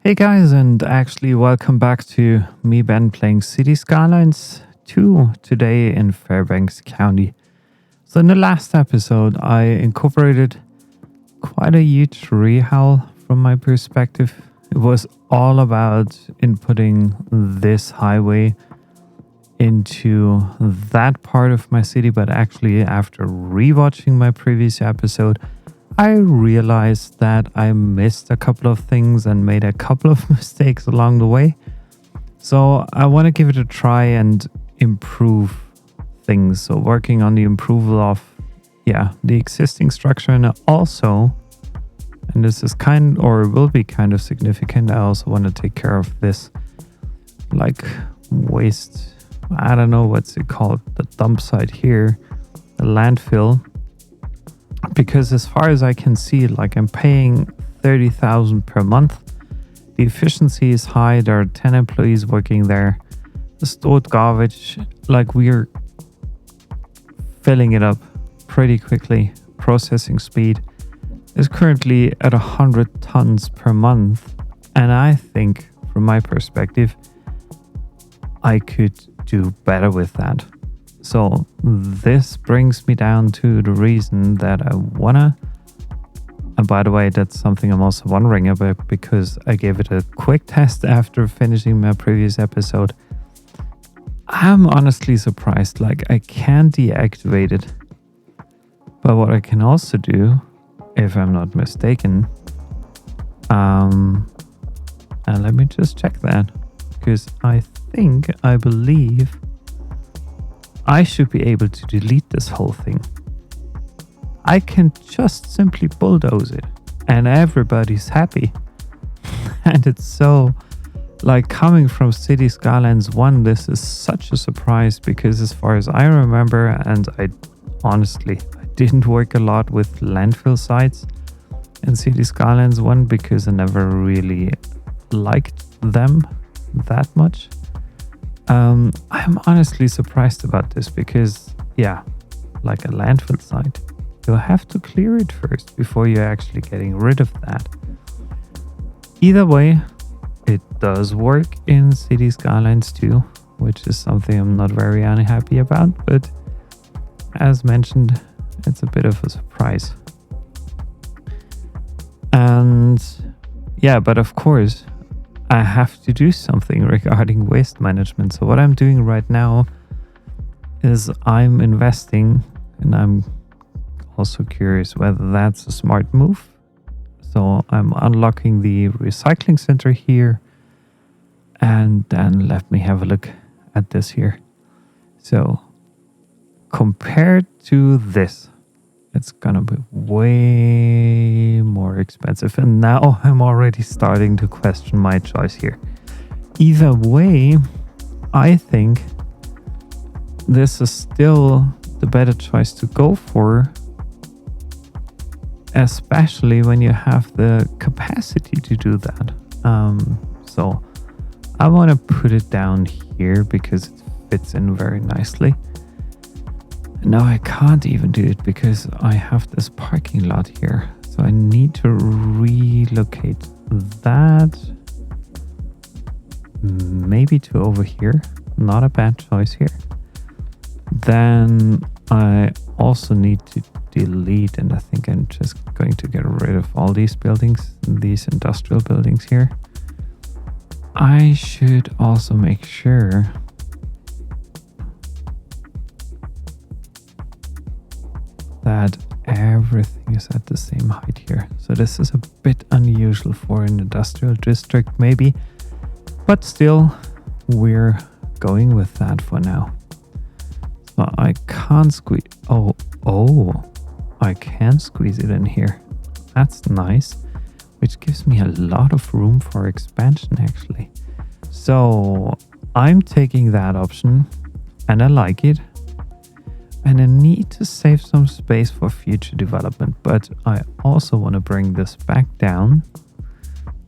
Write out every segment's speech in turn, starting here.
Hey guys, and actually, welcome back to me, Ben, playing City Skylines 2 today in Fairbanks County. So, in the last episode, I incorporated quite a huge rehaul from my perspective. It was all about inputting this highway into that part of my city, but actually, after rewatching my previous episode, I realized that I missed a couple of things and made a couple of mistakes along the way. So I want to give it a try and improve things. So working on the approval of, the existing structure, and also, and this is will be kind of significant, I also want to take care of this like waste, I don't know what's it called, the dump site here, the landfill. Because as far as I can see, like I'm paying 30,000 per month. The efficiency is high. There are 10 employees working there. The stored garbage, like we're filling it up pretty quickly. Processing speed is currently at 100 tons per month. And I think, from my perspective, I could do better with that. So this brings me down to the reason that I wanna, and by the way, that's something I'm also wondering about because I gave it a quick test after finishing my previous episode. I'm honestly surprised, like I can deactivate it. But what I can also do, if I'm not mistaken, and let me just check that, because I believe I should be able to delete this whole thing. I can just simply bulldoze it and everybody's happy. And it's so, like, coming from City Skylines 1, this is such a surprise because as far as I remember, and I didn't work a lot with landfill sites in City Skylines 1 because I never really liked them that much. I'm honestly surprised about this because, like a landfill site, you'll have to clear it first before you're actually getting rid of that. Either way, it does work in City Skylines 2, which is something I'm not very unhappy about, but as mentioned, it's a bit of a surprise. And but of course, I have to do something regarding waste management. So what I'm doing right now is I'm investing, and I'm also curious whether that's a smart move. So I'm unlocking the recycling center here, and then let me have a look at this here. So compared to this, it's gonna be way more expensive. And now I'm already starting to question my choice here. Either way, I think this is still the better choice to go for, especially when you have the capacity to do that. So I want to put it down here because it fits in very nicely. No, I can't even do it because I have this parking lot here. So I need to relocate that maybe to over here. Not a bad choice here. Then I also need to delete, and I think I'm just going to get rid of all these buildings, these industrial buildings here. I should also make sure that everything is at the same height here. So this is a bit unusual for an industrial district maybe, but still we're going with that for now. So I can't squeeze, I can squeeze it in here. That's nice, which gives me a lot of room for expansion actually. So I'm taking that option and I like it. And I need to save some space for future development, but I also want to bring this back down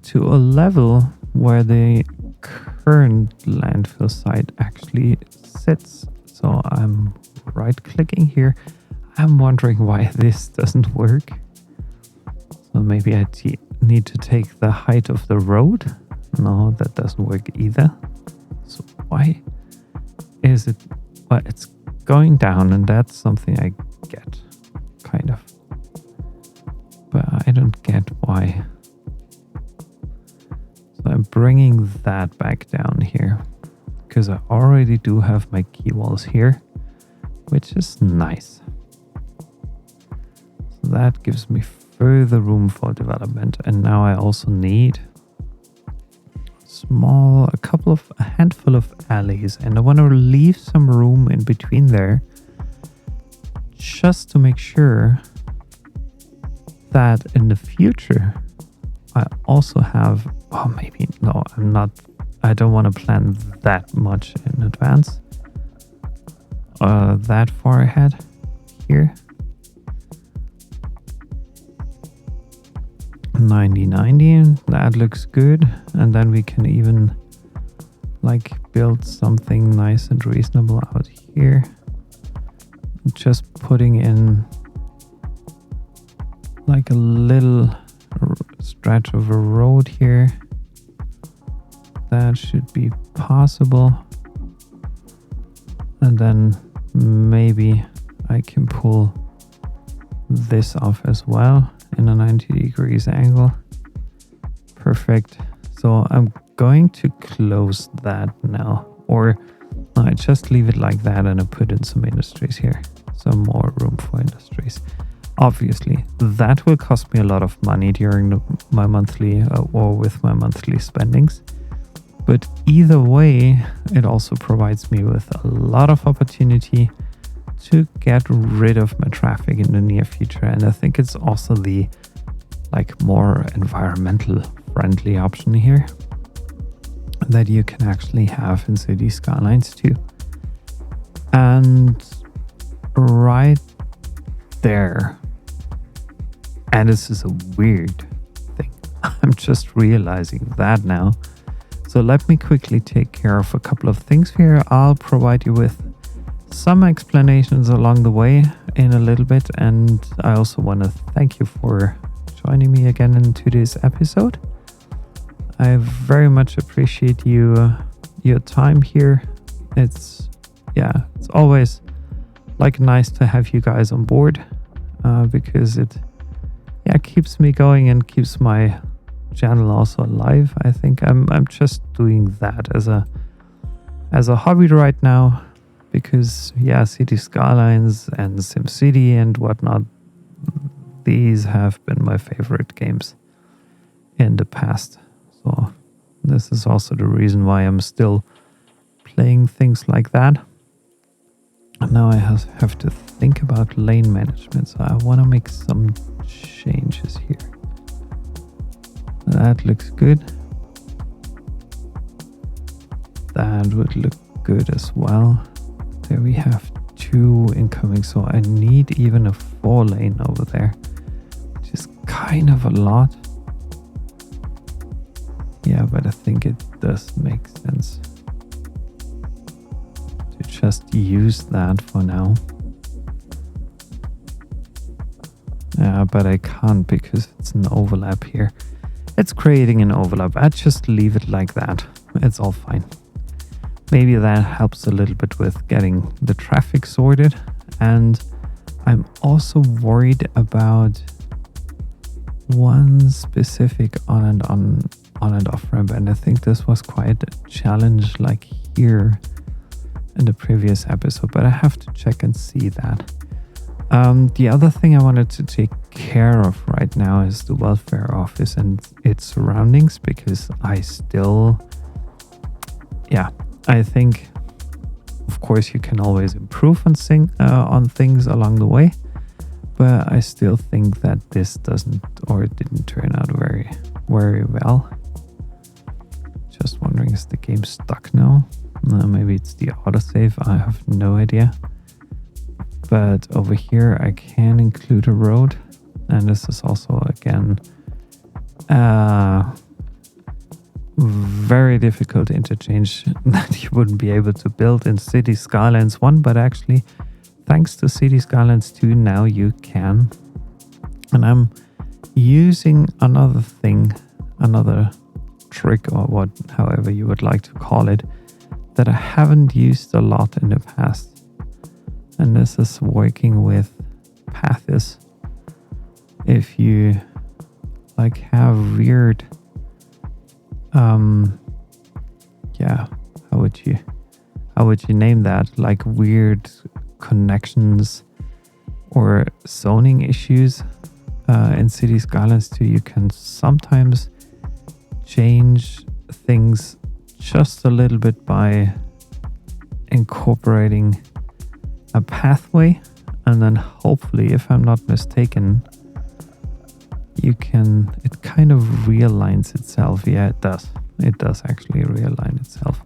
to a level where the current landfill site actually sits. So I'm right clicking here. I'm wondering why this doesn't work. So maybe I need to take the height of the road No, that doesn't work either. So why is it? Well, it's going down, and that's something I get, kind of. But I don't get why. So I'm bringing that back down here, because I already do have my key walls here, which is nice. So that gives me further room for development. And now I also need a handful of alleys, and I want to leave some room in between there just to make sure that in the future I also have, I don't want to plan that much in advance, that far ahead here. 90-90, that looks good. And then we can even build something nice and reasonable out here. Just putting in a little stretch of a road here. That should be possible. And then maybe I can pull this off as well in a 90 degrees angle. Perfect. So I'm going to close that now, or I just leave it like that and I put in some industries here, some more room for industries. Obviously that will cost me a lot of money during my monthly or with my monthly spendings, but either way it also provides me with a lot of opportunity to get rid of my traffic in the near future. And I think it's also the more environmental friendly option here that you can actually have in City Skylines too. And right there, and this is a weird thing, I'm just realizing that now. So let me quickly take care of a couple of things here. I'll provide you with some explanations along the way in a little bit, and I also want to thank you for joining me again in today's episode. I very much appreciate your time here. It's always nice to have you guys on board, because it keeps me going and keeps my channel also alive. I think I'm just doing that as a hobby right now, because City Skylines and SimCity and whatnot, these have been my favorite games in the past. So this is also the reason why I'm still playing things like that. And now I have to think about lane management. So I want to make some changes here. That looks good. That would look good as well. There we have 2 incoming, so I need even a 4 lane over there, which is kind of a lot. Yeah, but I think it does make sense to just use that for now. Yeah, but I can't because it's an overlap here. It's creating an overlap. I just leave it like that. It's all fine. Maybe that helps a little bit with getting the traffic sorted. And I'm also worried about one specific on and off ramp, and I think this was quite a challenge here in the previous episode, but I have to check and see that. The other thing I wanted to take care of right now is the welfare office and its surroundings, because I think, of course, you can always improve on things along the way, but I still think that this didn't turn out very, very well. Just wondering, is the game stuck now? Maybe it's the autosave. I have no idea. But over here, I can include a road, and this is also again very difficult interchange that you wouldn't be able to build in City Skylines 1, but actually thanks to City Skylines 2 now you can. And I'm using another trick or however you would like to call it, that I haven't used a lot in the past. And this is working with paths. If you like have weird, how would you name that? Like weird connections or zoning issues in City Skylines 2, you can sometimes change things just a little bit by incorporating a pathway, and then hopefully, if I'm not mistaken, it kind of realigns itself. Yeah, it does actually realign itself.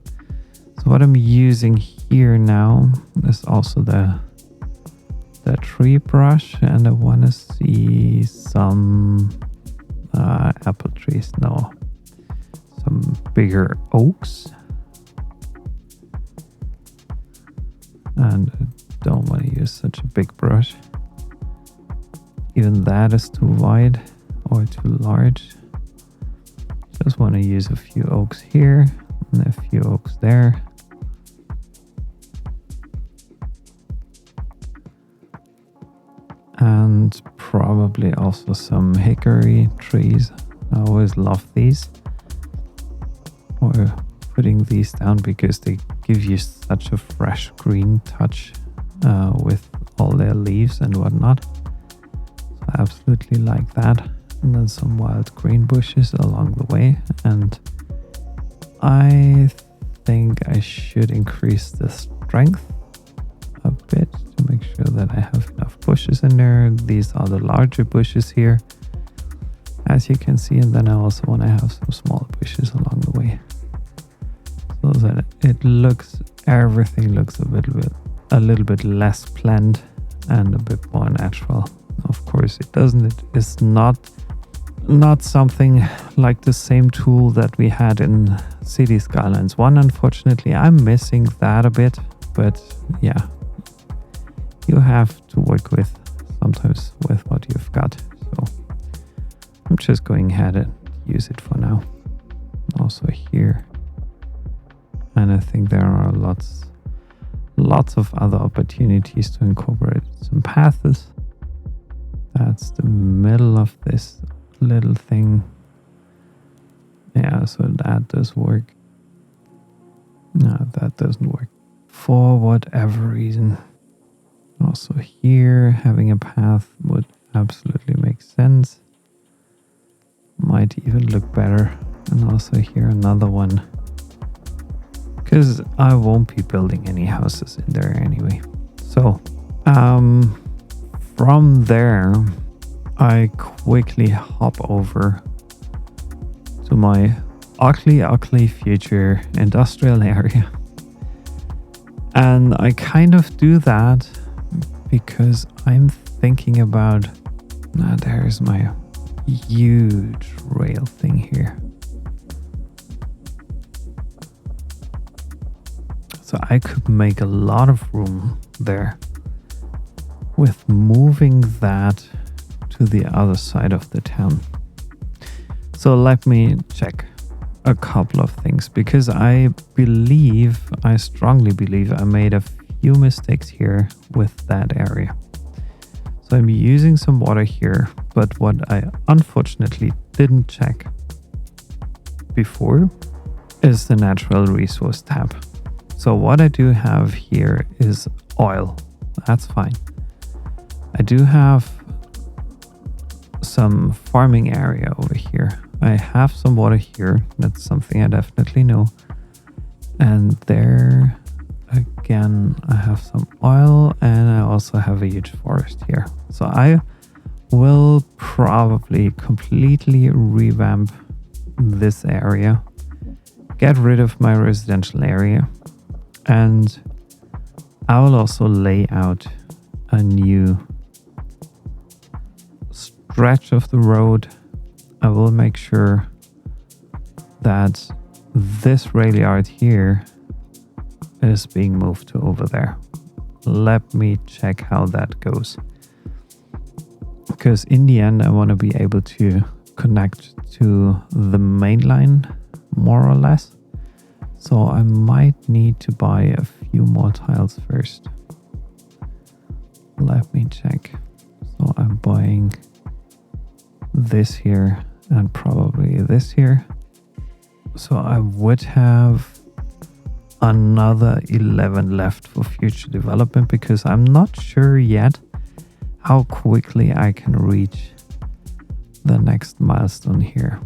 So what I'm using here now is also the tree brush, and I want to see some apple trees. No, some bigger oaks. And I don't want to use such a big brush. Even that is too wide or too large. Just want to use a few oaks here and a few oaks there. And probably also some hickory trees. I always love these. Or putting these down because they give you such a fresh green touch with all their leaves and whatnot. So I absolutely like that. And then some wild green bushes along the way. And I think I should increase the strength a bit to make sure that I have enough bushes in there. These are the larger bushes here, as you can see, and then I also want to have some small bushes along the way, so that everything looks a little bit less planned and a bit more natural. Of course, it's not something like the same tool that we had in City Skylines 1. Unfortunately, I'm missing that a bit, but yeah, you have to work with sometimes with what you've got. So I'm just going ahead and use it for now. Also here. And I think there are lots of other opportunities to incorporate some paths. That's the middle of this little thing. Yeah, so that does work. No, that doesn't work for whatever reason. Also here, having a path would absolutely make sense. Might even look better. And also here another one. Because I won't be building any houses in there anyway. So, from there, I quickly hop over to my ugly future industrial area. And I kind of do that because I'm thinking about, there's my huge rail thing here. So I could make a lot of room there with moving that to the other side of the town. So let me check a couple of things, because I strongly believe I made a few mistakes here with that area. So I'm using some water here, but what I unfortunately didn't check before is the natural resource tab. So what I do have here is oil. That's fine. I do have some farming area over here. I have some water here. That's something I definitely know. And there again, I have some oil, and I also have a huge forest here. So I will probably completely revamp this area, get rid of my residential area, and I will also lay out a new stretch of the road. I will make sure that this rail yard here is being moved to over there. Let me check how that goes. Because in the end, I want to be able to connect to the main line more or less. So I might need to buy a few more tiles first. Let me check. So I'm buying this here and probably this here. So I would have another 11 left for future development because I'm not sure yet how quickly I can reach the next milestone here.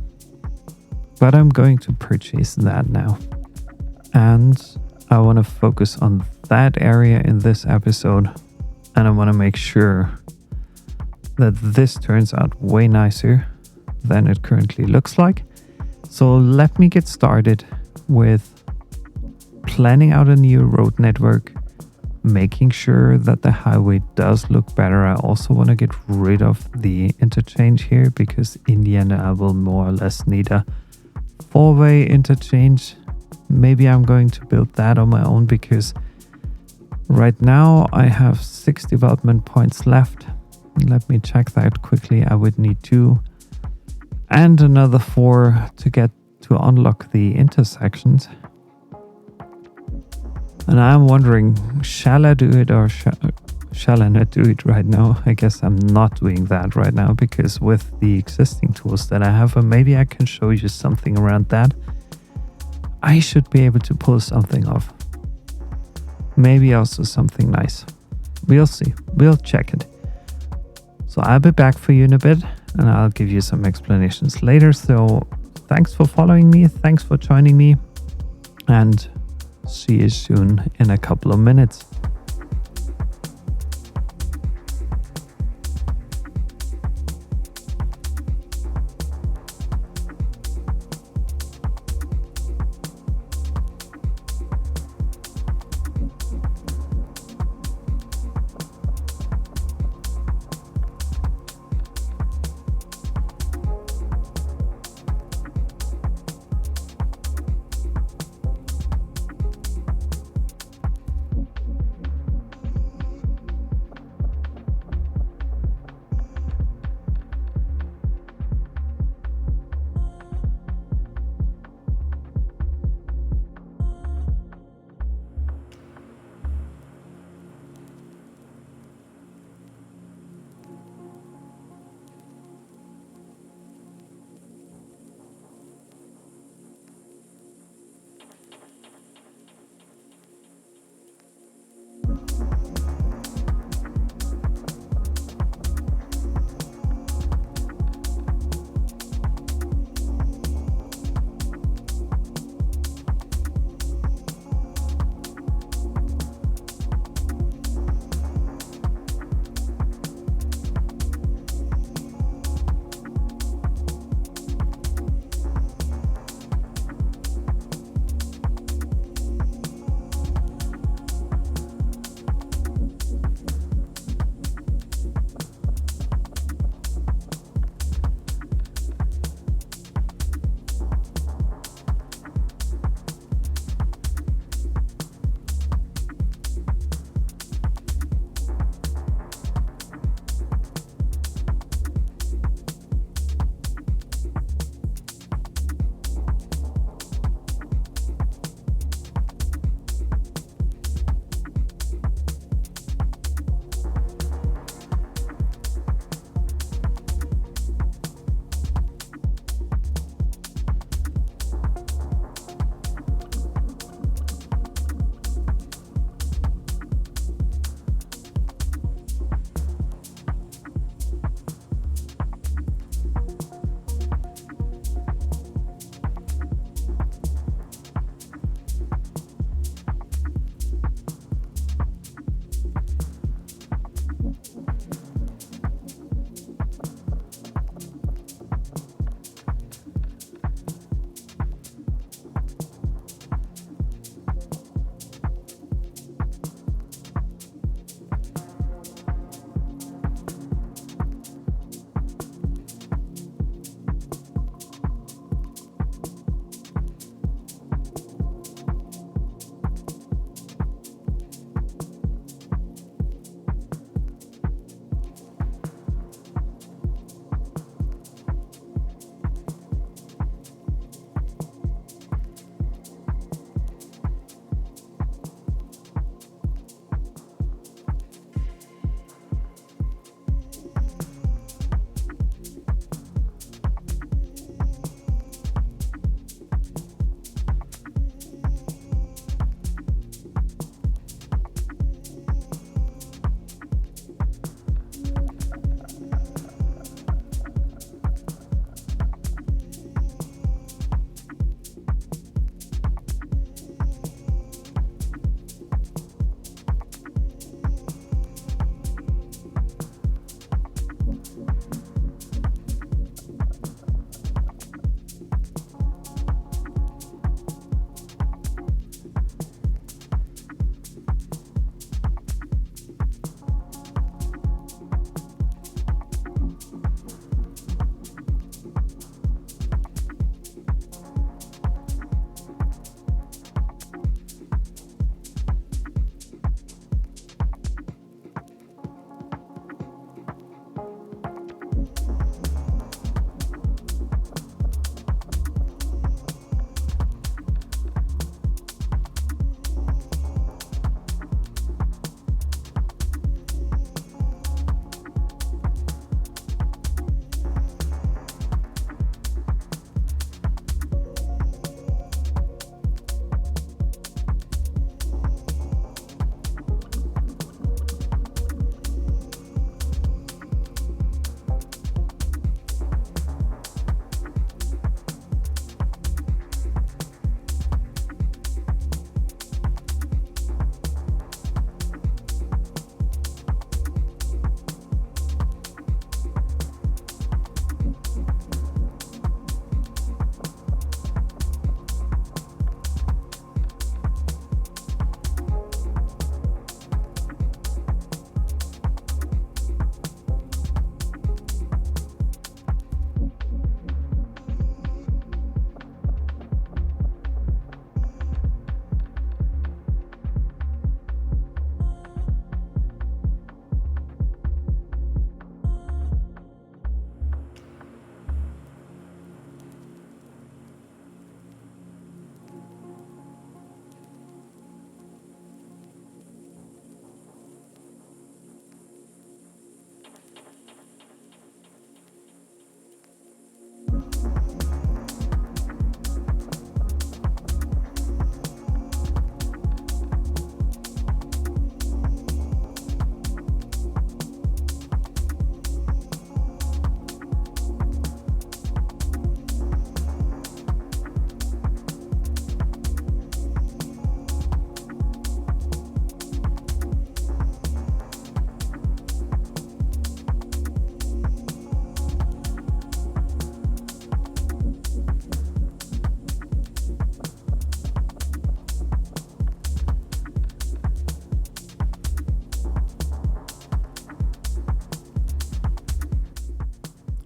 But I'm going to purchase that now. And I want to focus on that area in this episode. And I want to make sure that this turns out way nicer than it currently looks like. So let me get started with planning out a new road network, making sure that the highway does look better. I also want to get rid of the interchange here because in the end I will more or less need a 4-way interchange. Maybe I'm going to build that on my own because right now I have 6 development points left. Let me check that quickly. I would need 2 and another 4 to unlock the intersections. And I'm wondering, shall I do it or shall I not do it right now? I guess I'm not doing that right now because with the existing tools that I have, and maybe I can show you something around that, I should be able to pull something off. Maybe also something nice. We'll see. We'll check it. So I'll be back for you in a bit and I'll give you some explanations later. So thanks for following me. Thanks for joining me. And see you soon in a couple of minutes.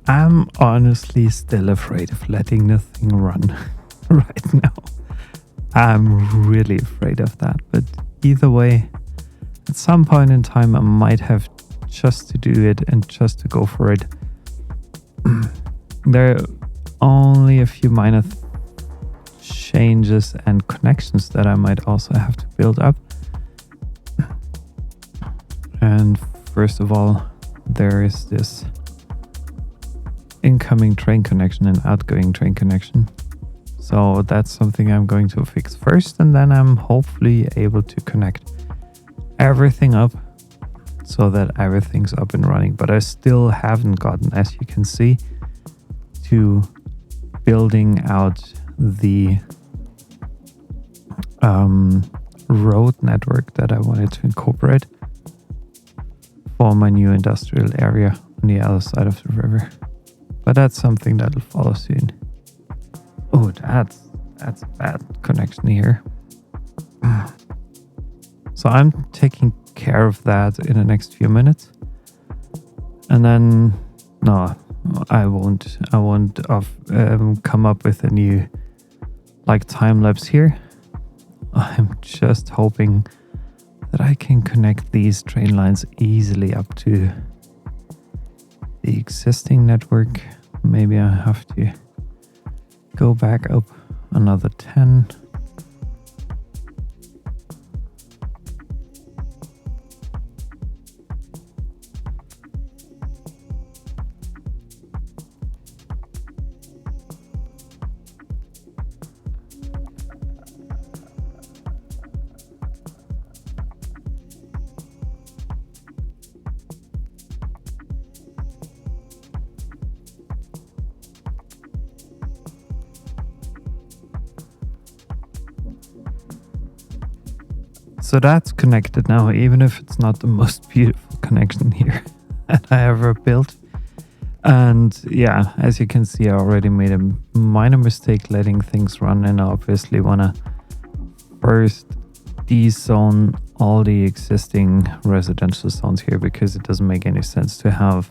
I'm honestly still afraid of letting the thing run right now. I'm really afraid of that. But either way, at some point in time, I might have just to do it and just to go for it. There are only a few minor changes and connections that I might also have to build up. And first of all, there is this incoming train connection and outgoing train connection. So that's something I'm going to fix first, and then I'm hopefully able to connect everything up so that everything's up and running. But I still haven't gotten, as you can see, to building out the road network that I wanted to incorporate for my new industrial area on the other side of the river. But that's something that'll follow soon. Oh, that's a bad connection here. So I'm taking care of that in the next few minutes. And then, no, I won't come up with a new time lapse here. I'm just hoping that I can connect these train lines easily up to the existing network. Maybe I have to go back up another 10. So that's connected now, even if it's not the most beautiful connection here that I ever built. And yeah, as you can see, I already made a minor mistake letting things run, and I obviously want to first de-zone all the existing residential zones here, because it doesn't make any sense to have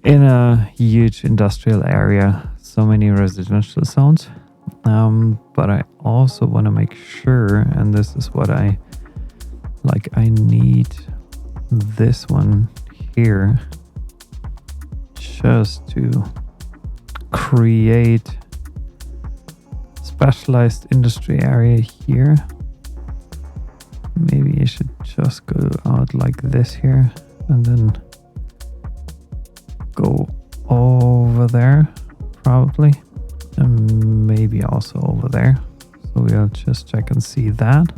in a huge industrial area so many residential zones. But I also want to make sure, and this is what I need this one here just to create specialized industry area here. Maybe I should just go out like this here and then go over there probably, and maybe also over there. So we'll just check and see that.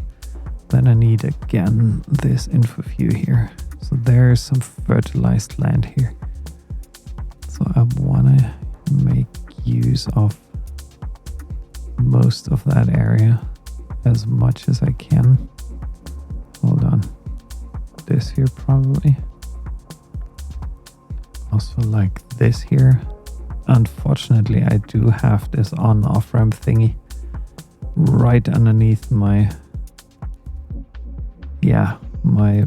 Then I need again this info view here. So there's some fertilized land here. So I want to make use of most of that area as much as I can. Hold on. This here probably. Also like this here. Unfortunately, I do have this on-off ramp thingy right underneath my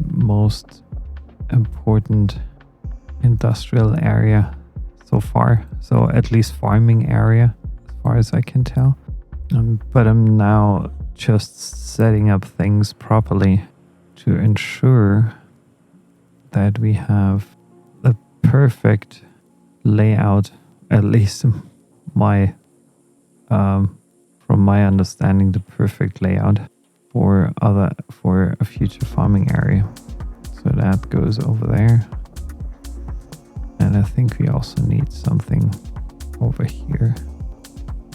most important industrial area so far. So at least farming area as far as I can tell. But I'm now just setting up things properly to ensure that we have the perfect layout, at least my from my understanding, the perfect layout for a future farming area. So that goes over there. And I think we also need something over here.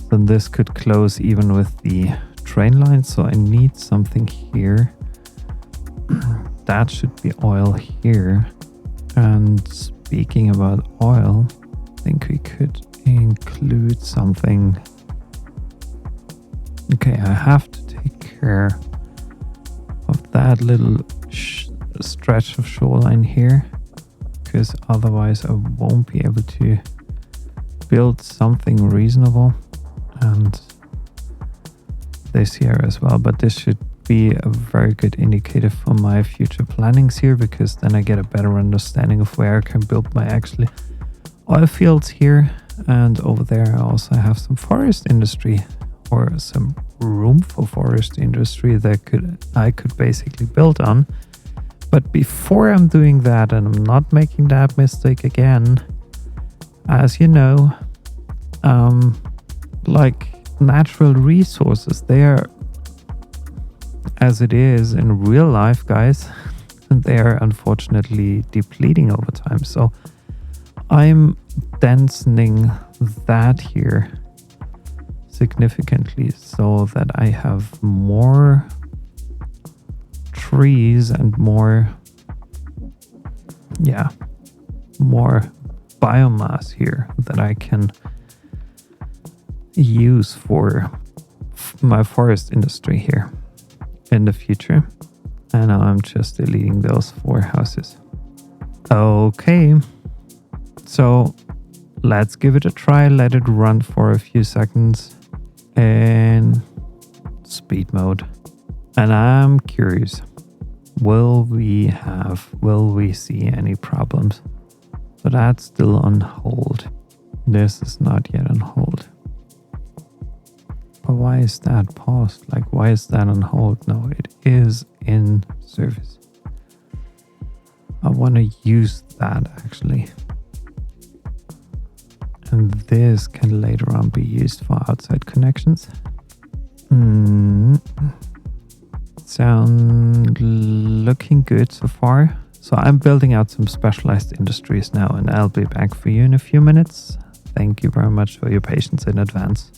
So this could close even with the train line. So I need something here. That should be oil here. And speaking about oil, I think we could include something. Okay, I have to take care of that little stretch of shoreline here, because otherwise I won't be able to build something reasonable. And this here as well, but this should be a very good indicator for my future plannings here, because then I get a better understanding of where I can build my actually oil fields here, and over there I also have some forest industry, or some room for forest industry that I could basically build on. But before I'm doing that, and I'm not making that mistake again, as you know, like natural resources, they are, as it is in real life, guys, they are unfortunately depleting over time. So I'm densening that here significantly so that I have more trees and more biomass here that I can use for my forest industry here in the future. And I'm just deleting those 4 houses. Okay, so let's give it a try. Let it run for a few seconds in speed mode. And I'm curious, will we see any problems? So that's still on hold. This is not yet on hold. But why is that paused? Like, why is that on hold? No, it is in service. I want to use that actually. And this can later on be used for outside connections. Sound looking good so far. So I'm building out some specialized industries now, and I'll be back for you in a few minutes. Thank you very much for your patience in advance.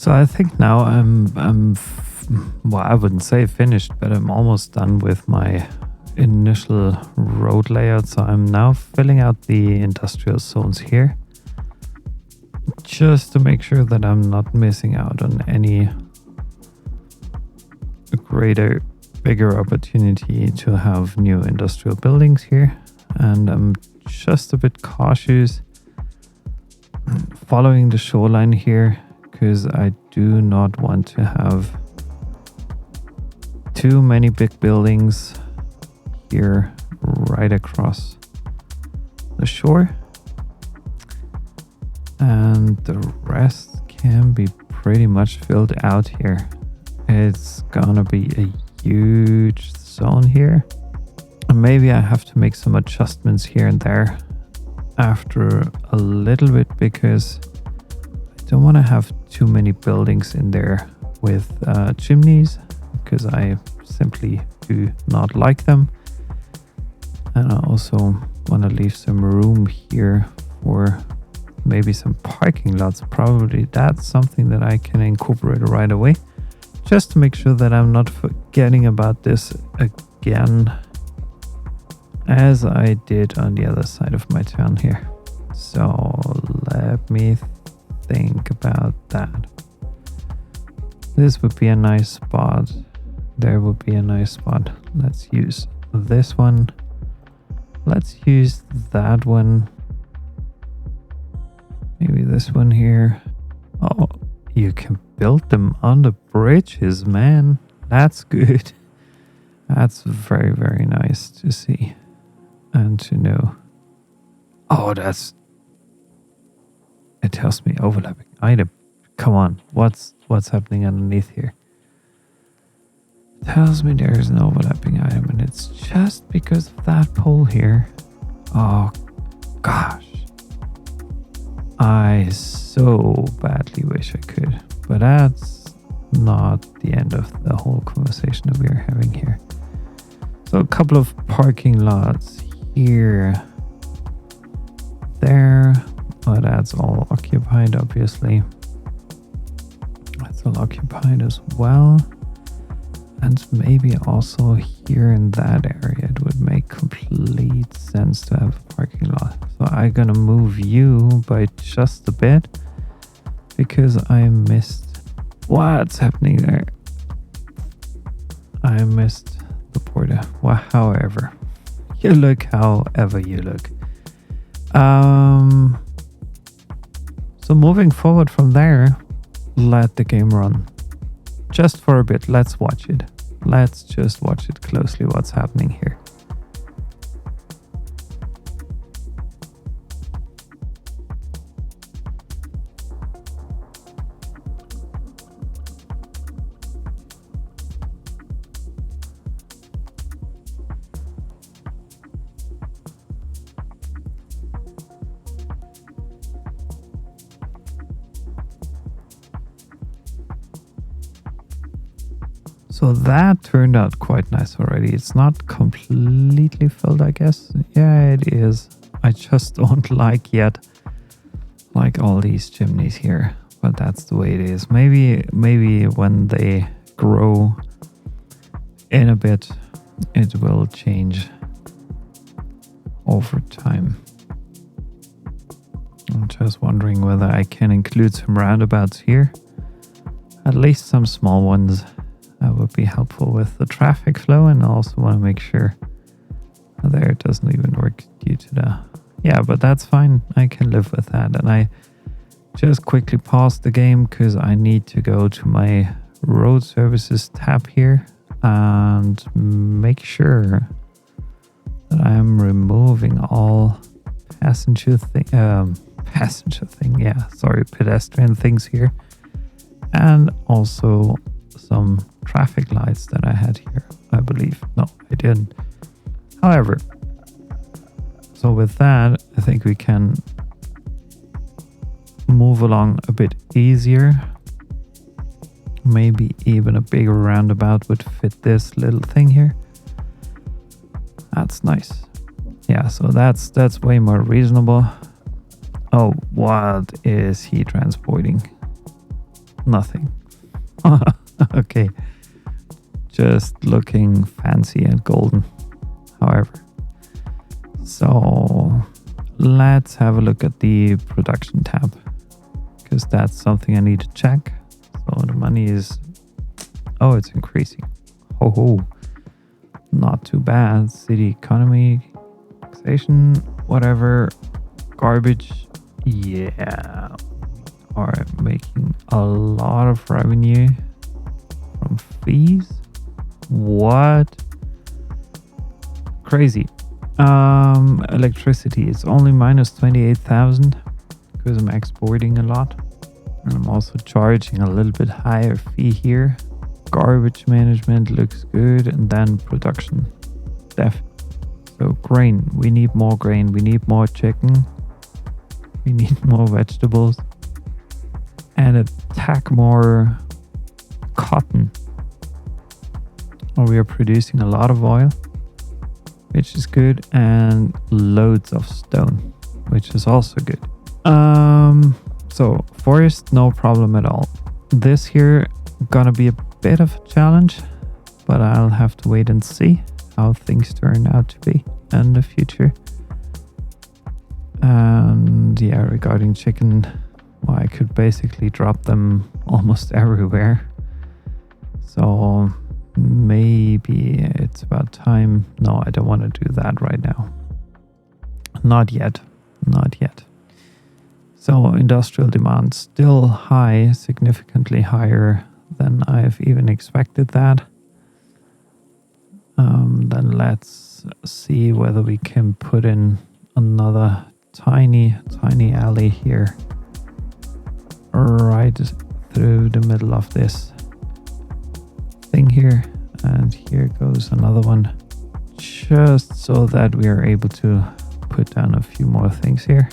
So I think now well, I wouldn't say finished, but I'm almost done with my initial road layout. So I'm now filling out the industrial zones here, just to make sure that I'm not missing out on any bigger opportunity to have new industrial buildings here. And I'm just a bit cautious following the shoreline here, because I do not want to have too many big buildings here right across the shore, and the rest can be pretty much filled out here. It's gonna be a huge zone here, and maybe I have to make some adjustments here and there after a little bit, because I don't want to have too many buildings in there with chimneys, because I simply do not like them. And I also want to leave some room here for maybe some parking lots. Probably that's something that I can incorporate right away, just to make sure that I'm not forgetting about this again, as I did on the other side of my town here. So let me think about that. This would be a nice spot. There would be a nice spot. Let's use this one. Let's use that one. Maybe this one here. Oh, you can build them on the bridges, man. That's good. That's very, very nice to see and to know. Oh, it tells me overlapping item. Come on, what's happening underneath here? It tells me there is an overlapping item, and it's just because of that pole here. Oh gosh, I so badly wish I could, but that's not the end of the whole conversation that we are having here. So a couple of parking lots here, there. Oh, that's all occupied, obviously. That's all occupied as well. And maybe also here in that area, it would make complete sense to have a parking lot. So I'm gonna move you by just a bit, because I missed what's happening there. I missed the border. Well, however you look. So moving forward from there, let the game run. Just for a bit, let's watch it. Let's just watch it closely, what's happening here. So that turned out quite nice already. It's not completely filled, I guess. Yeah, it is. I just don't like all these chimneys here, but that's the way it is. Maybe when they grow in a bit, it will change over time. I'm just wondering whether I can include some roundabouts here. At least some small ones. That would be helpful with the traffic flow, and I also want to make sure there it doesn't even work due to the... Yeah, but that's fine. I can live with that. And I just quickly paused the game because I need to go to my road services tab here and make sure that I'm removing all pedestrian things here, and also some traffic lights that I had here, I believe. No, I didn't. However, so with that, I think we can move along a bit easier. Maybe even a bigger roundabout would fit this little thing here. That's nice. Yeah, so that's way more reasonable. Oh, what is he transporting? Nothing. Okay. Just looking fancy and golden. However. So let's have a look at the production tab, because that's something I need to check. So the money is, oh, it's increasing. Ho ho. Not too bad. City economy, taxation, whatever. Garbage. Yeah. Are making a lot of revenue from fees. What? Crazy. Electricity is only minus 28,000 because I'm exporting a lot, and I'm also charging a little bit higher fee here. Garbage management looks good, and then production. So grain, we need more grain, we need more chicken, we need more vegetables, and attack more cotton. We are producing a lot of oil, which is good, and loads of stone, which is also good. So forest, no problem at all. This here gonna be a bit of a challenge, but I'll have to wait and see how things turn out to be in the future. And yeah, regarding chicken, well, I could basically drop them almost everywhere. So maybe it's about time. No, I don't want to do that right now. Not yet. Not yet. So industrial demand still high, significantly higher than I've even expected that. Then let's see whether we can put in another tiny alley here, right through the middle of this thing here, and here goes another one, just so that we are able to put down a few more things here,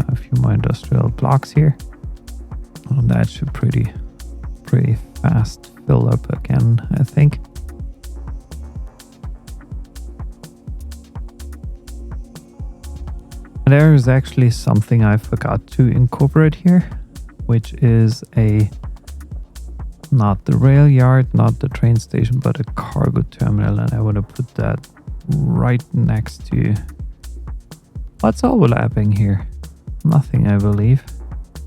a few more industrial blocks here. And that should pretty fast fill up again, I think. There is actually something I forgot to incorporate here, which is not the rail yard, not the train station, but a cargo terminal, and I want to put that right next to... What's overlapping here? Nothing, I believe.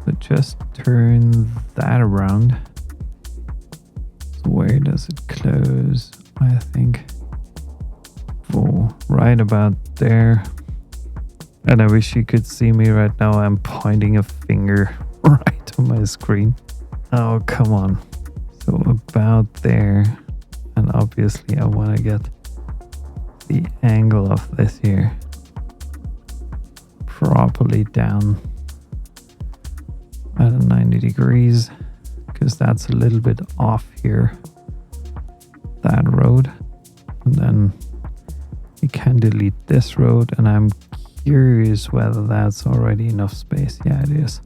But just turn that around. So where does it close? I think. Oh, right about there. And I wish you could see me right now. I'm pointing a finger right on my screen. Oh, come on. So about there. And obviously I want to get the angle of this here properly down at 90 degrees, because that's a little bit off here, that road. And then you can delete this road, and I'm curious whether that's already enough space. Yeah, it is.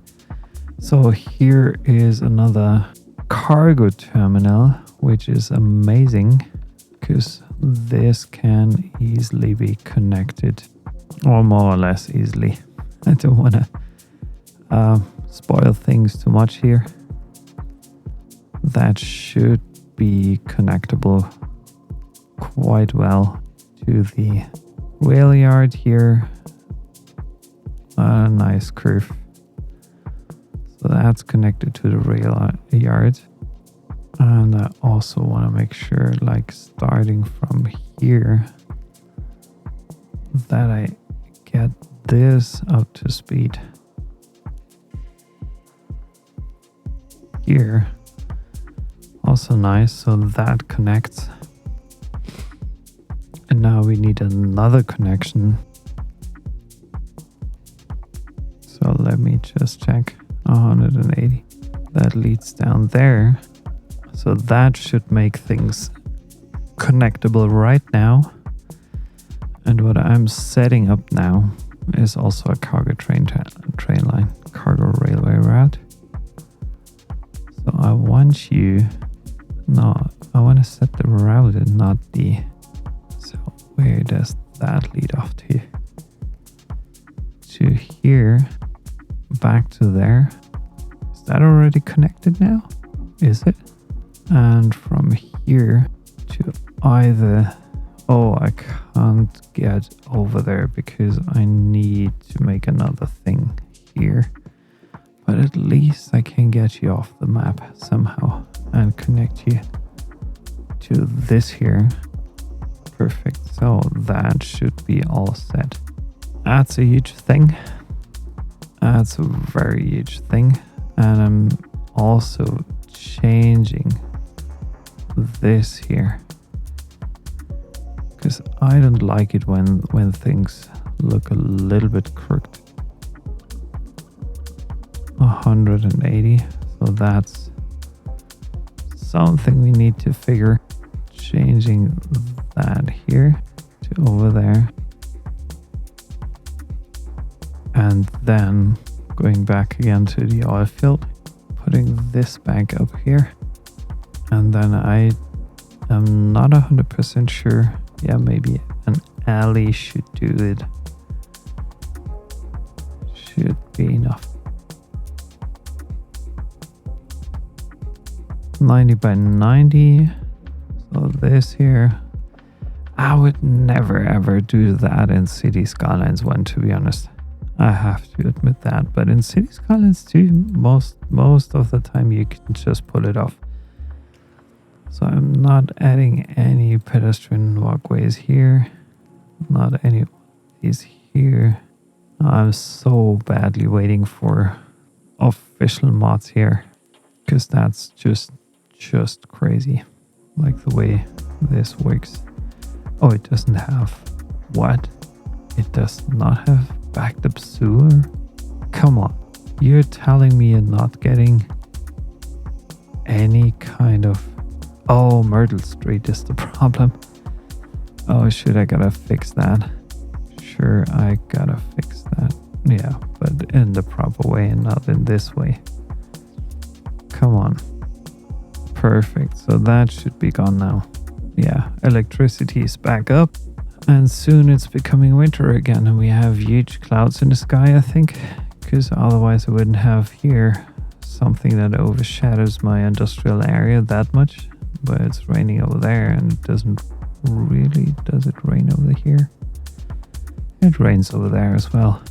So here is another cargo terminal, which is amazing, because this can easily be connected, or more or less easily. I don't want to spoil things too much here. That should be connectable quite well to the rail yard here. A nice curve. So that's connected to the rail yard. And I also want to make sure, like starting from here, that I get this up to speed here. Also nice, so that connects. And now we need another connection. So let me just check. 180. That leads down there. So that should make things connectable right now. And what I'm setting up now is also a cargo train line, cargo railway route. So I want to set the route and not the... So where does that lead off to? To here, back to there. Is that already connected now? is it? And from here to either... Oh, I can't get over there because I need to make another thing here. But at least I can get you off the map somehow and connect you to this here. Perfect. So that should be all set. That's a huge thing. That's a very huge thing. And I'm also changing this here. Because I don't like it when things look a little bit crooked. 180. So that's something we need to figure. Changing that here to over there. And then going back again to the oil field. Putting this back up here. And then I am not 100% sure. Yeah, maybe an alley should do it. Should be enough. 90 by 90. So this here. I would never ever do that in City Skylines 1, to be honest. I have to admit that. But in City Skylines 2, most of the time you can just pull it off. So I'm not adding any pedestrian walkways here. Not any of these here. I'm so badly waiting for official mods here. Because that's just crazy. Like the way this works. Oh, it doesn't have... What? It does not have backed up sewer? Come on. You're telling me you're not getting any kind of... Oh, Myrtle Street is the problem. Oh, shit, I gotta fix that. Sure, I gotta fix that. Yeah, but in the proper way and not in this way. Come on. Perfect. So that should be gone now. Yeah, electricity is back up. And soon it's becoming winter again and we have huge clouds in the sky, I think. Because otherwise I wouldn't have here something that overshadows my industrial area that much. But it's raining over there and it doesn't really... Does it rain over here? It rains over there as well.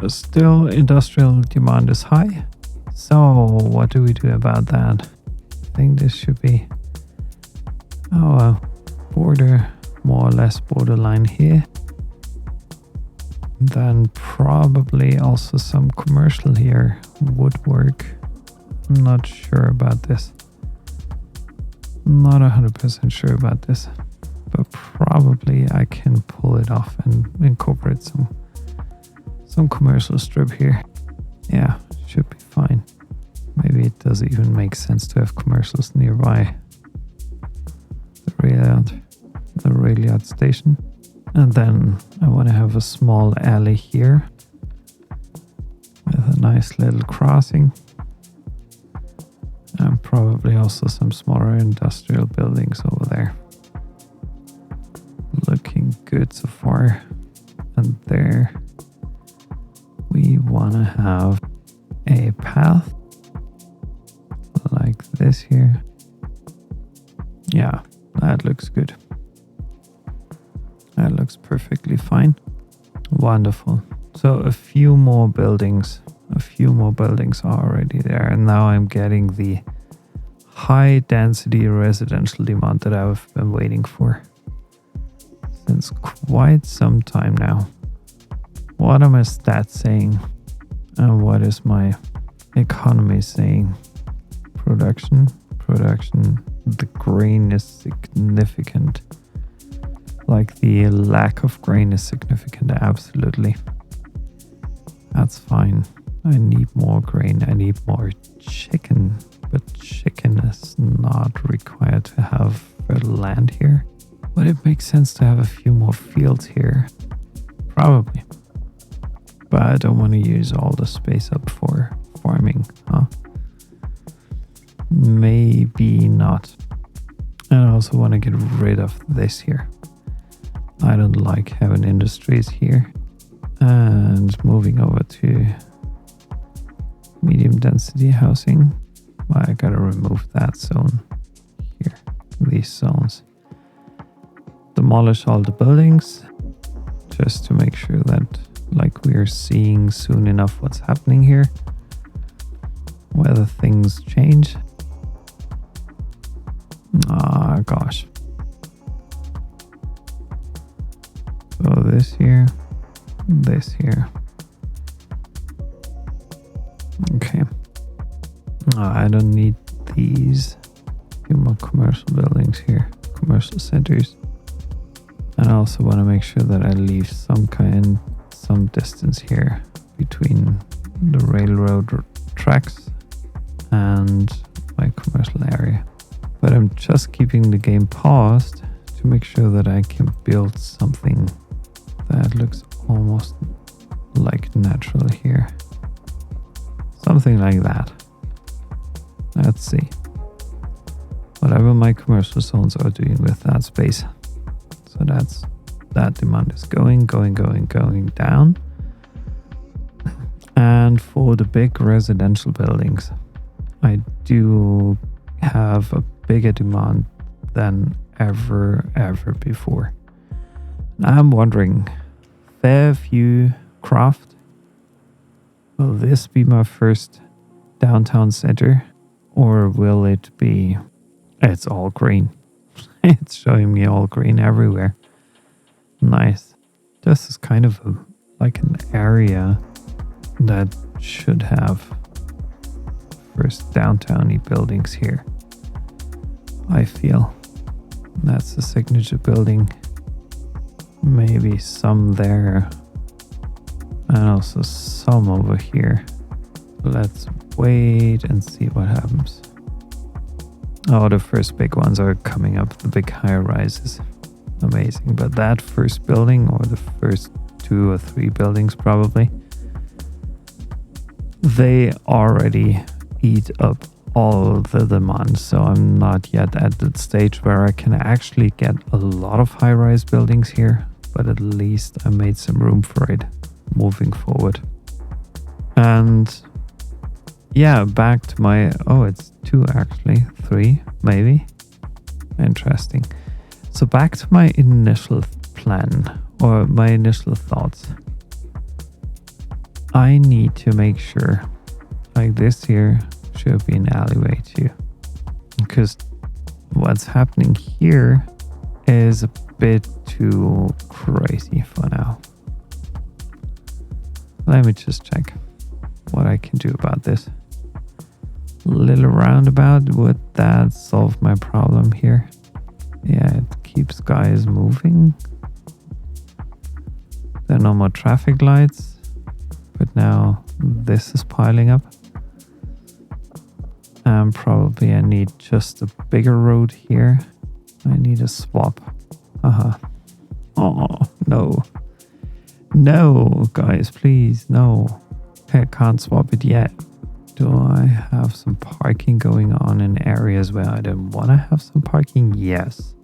Still, industrial demand is high. So, what do we do about that? I think this should be our border, more or less borderline here. Then probably also some commercial here would work. I'm not sure about this. Not 100% sure about this. But probably I can pull it off and incorporate some commercial strip here. Yeah, should be fine. Maybe it does even make sense to have commercials nearby the rail yard station. And then I want to have a small alley here with a nice little crossing. And probably also some smaller industrial buildings over there. Looking good so far. And there we want to have a path like this here. Yeah, that looks good. That looks perfectly fine. Wonderful. So a few more buildings are already there. And now I'm getting the high density residential demand that I've been waiting for since quite some time now. What are my stats saying? And what is my economy saying? Production. The grain is significant. Like the lack of grain is significant, absolutely. That's fine. I need more grain. I need more chicken. But chicken is not required to have fertile land here. But it makes sense to have a few more fields here. Probably. But I don't want to use all the space up for farming, huh? Maybe not. And I also want to get rid of this here. I don't like having industries here. And moving over to medium density housing. I gotta remove that zone here, these zones. Demolish all the buildings just to make sure that like we're seeing soon enough what's happening here, whether things change. Ah, gosh. So this here, this here. Okay. I don't need these. Few more commercial buildings here, commercial centers. And I also want to make sure that I leave some distance here between the railroad tracks and my commercial area. But I'm just keeping the game paused to make sure that I can build something that looks almost like natural here. Something like that. Let's see. Whatever my commercial zones are doing with that space. So that demand is going down. And for the big residential buildings, I do have a bigger demand than ever before. I'm wondering, Fairview Craft, will this be my first downtown center, or will it be, it's all green. It's showing me all green everywhere. Nice. This is kind of like an area that should have first downtowny buildings here. I feel that's the signature building. Maybe some there, and also some over here. Let's wait and see what happens. Oh, the first big ones are coming up, the big high rises. Amazing. But that first building, or the first 2 or 3 buildings probably, they already eat up all the demand. So I'm not yet at the stage where I can actually get a lot of high-rise buildings here, but at least I made some room for it moving forward. And yeah, back to my, it's 2 actually, 3 maybe. Interesting. So back to my initial plan, or my initial thoughts. I need to make sure, like this here should be an alleyway too, because what's happening here is a bit too crazy for now. Let me just check what I can do about this. Little roundabout, would that solve my problem here? Yeah, it keeps guys moving. There are no more traffic lights, but now this is piling up. And probably I need just a bigger road here. I need a swap. Oh, no. No, guys, please, no. I can't swap it yet. Do I have some parking going on in areas where I don't want to have some parking? Yes.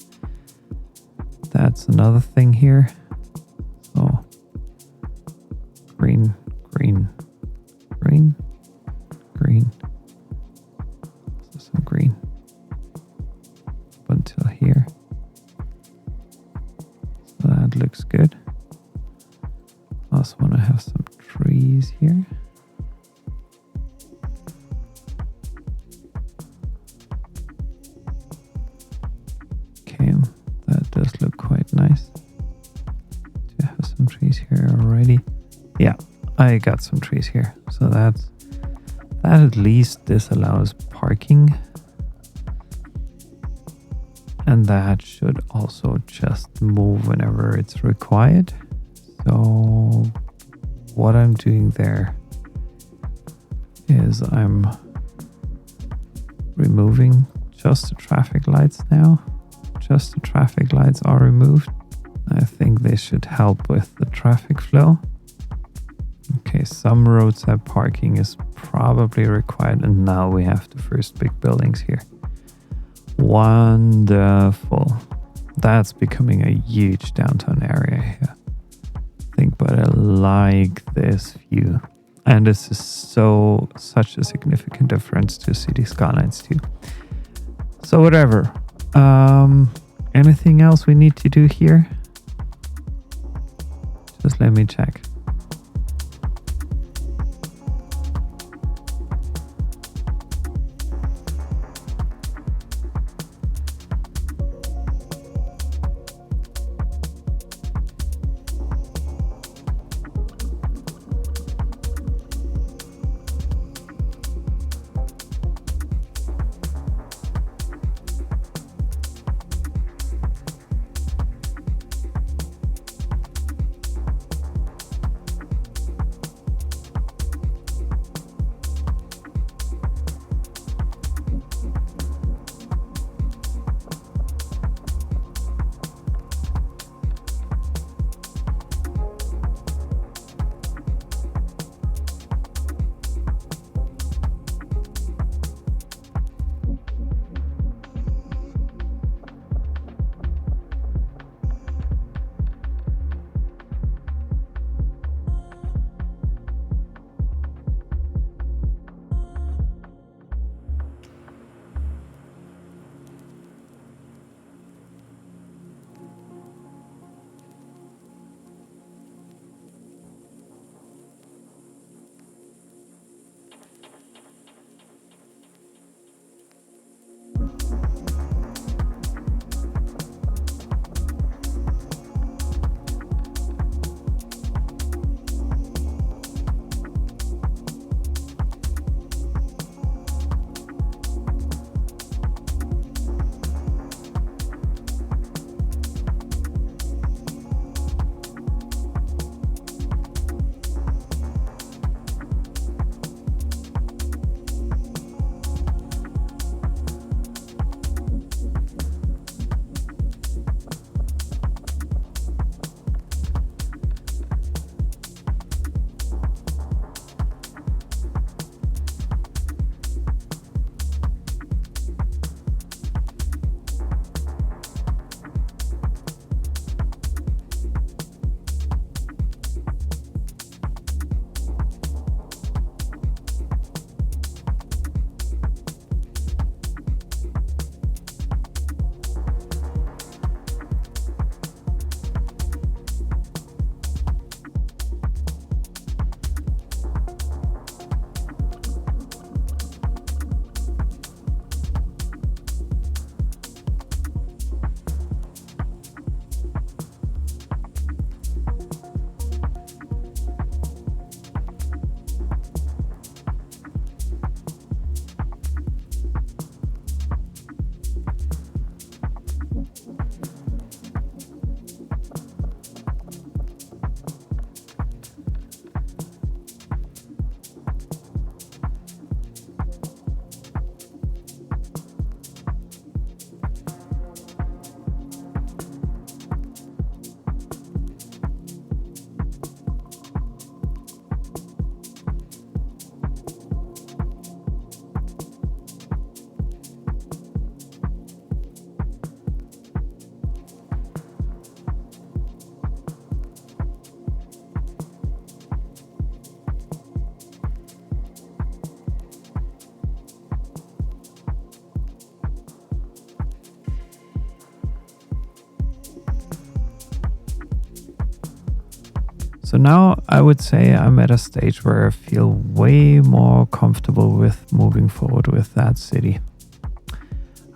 That's another thing here. So, green. So some green. Up until here. So that looks good. Also want to have some trees here. Okay, that does look quite nice. Do I have some trees here already? Yeah, I got some trees here. So that at least disallows parking. And that should also just move whenever it's required. So what I'm doing there is I'm removing just the traffic lights now. Just the traffic lights are removed. I think they should help with the traffic flow. Okay, some roadside parking is probably required, and now we have the first big buildings here. Wonderful. That's becoming a huge downtown area here. But I like this view. And this is such a significant difference to City Skylines too. So whatever. Anything else we need to do here? Just let me check. So now I would say I'm at a stage where I feel way more comfortable with moving forward with that city.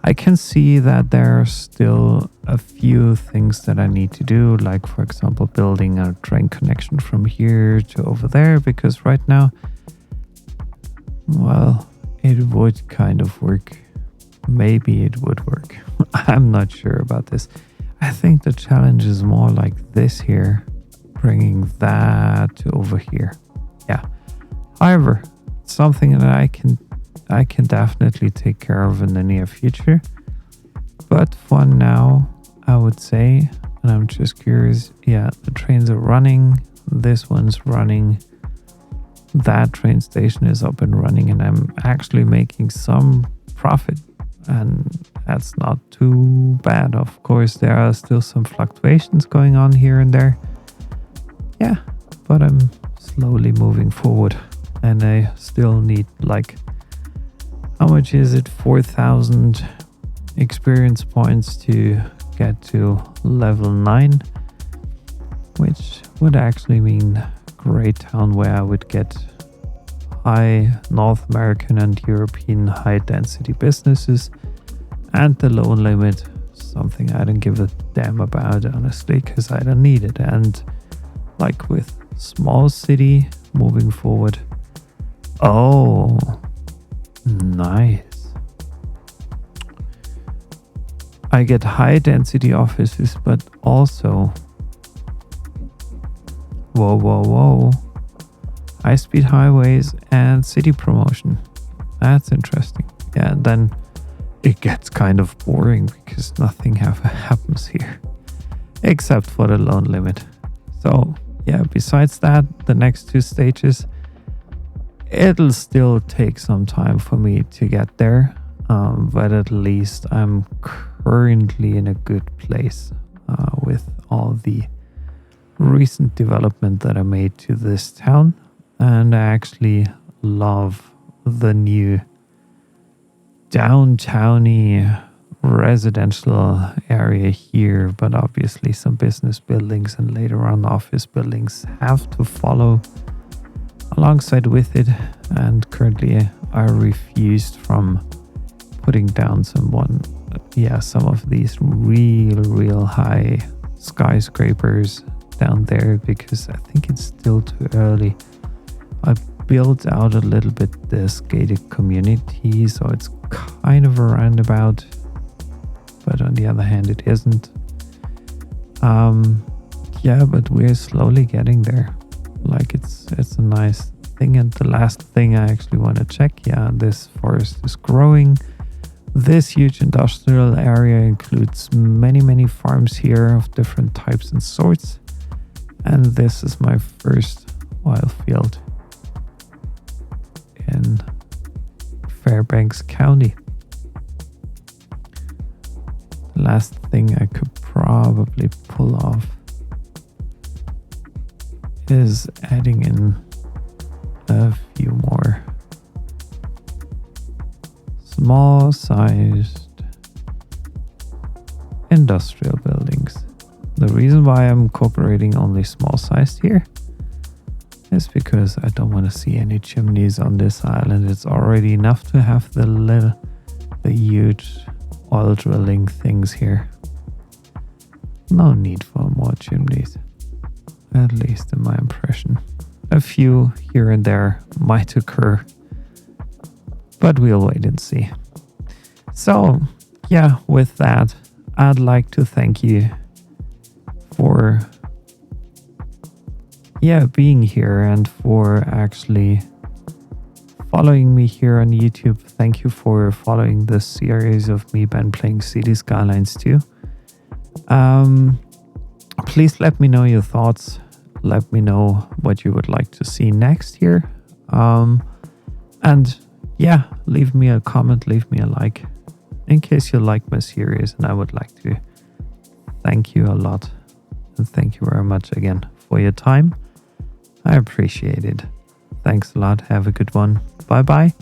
I can see that there are still a few things that I need to do, like for example building a train connection from here to over there, because right now, well, it would kind of work. Maybe it would work. I'm not sure about this. I think the challenge is more like this here, bringing that to over here. Yeah. However, it's something that I can definitely take care of in the near future. But for now, I would say, and I'm just curious, yeah, the trains are running. This one's running. That train station is up and running, and I'm actually making some profit. And that's not too bad. Of course, there are still some fluctuations going on here and there. Yeah, but I'm slowly moving forward. and I still need like, how much is it? 4,000 experience points to get to level 9, which would actually mean great town where I would get high North American and European high density businesses, and the loan limit, something I don't give a damn about, honestly, because I don't need it. And like with small city moving forward, oh, nice. I get high density offices, but also, whoa, high speed highways and city promotion. That's interesting. Yeah, and then it gets kind of boring because nothing happens here except for the loan limit. So yeah, besides that, the next 2 stages, it'll still take some time for me to get there, but at least I'm currently in a good place with all the recent development that I made to this town. And I actually love the new downtowny residential area here, but obviously some business buildings and later on office buildings have to follow alongside with it. And currently I refused from putting down some of these real high skyscrapers down there, because I think it's still too early. I built out a little bit this gated community, so it's kind of a roundabout, but on the other hand it isn't. But we're slowly getting there. Like it's a nice thing. And the last thing I actually want to check, this forest is growing. This huge industrial area includes many farms here of different types and sorts, and this is my first oil field in Fairbanks County. Last thing I could probably pull off is adding in a few more small sized industrial buildings. The reason why I'm incorporating only small sized here is because I don't want to see any chimneys on this island. It's already enough to have the huge oil drilling things here. No need for more chimneys, at least in my impression. A few here and there might occur, but we'll wait and see. So yeah, with that, I'd like to thank you for being here and for actually following me here on YouTube. Thank you for following this series of me playing City Skylines 2. Please let me know your thoughts. Let me know what you would like to see next here. And yeah, leave me a comment, leave me a like in case you like my series, and I would like to thank you a lot. And thank you very much again for your time. I appreciate it. Thanks a lot. Have a good one. Bye bye.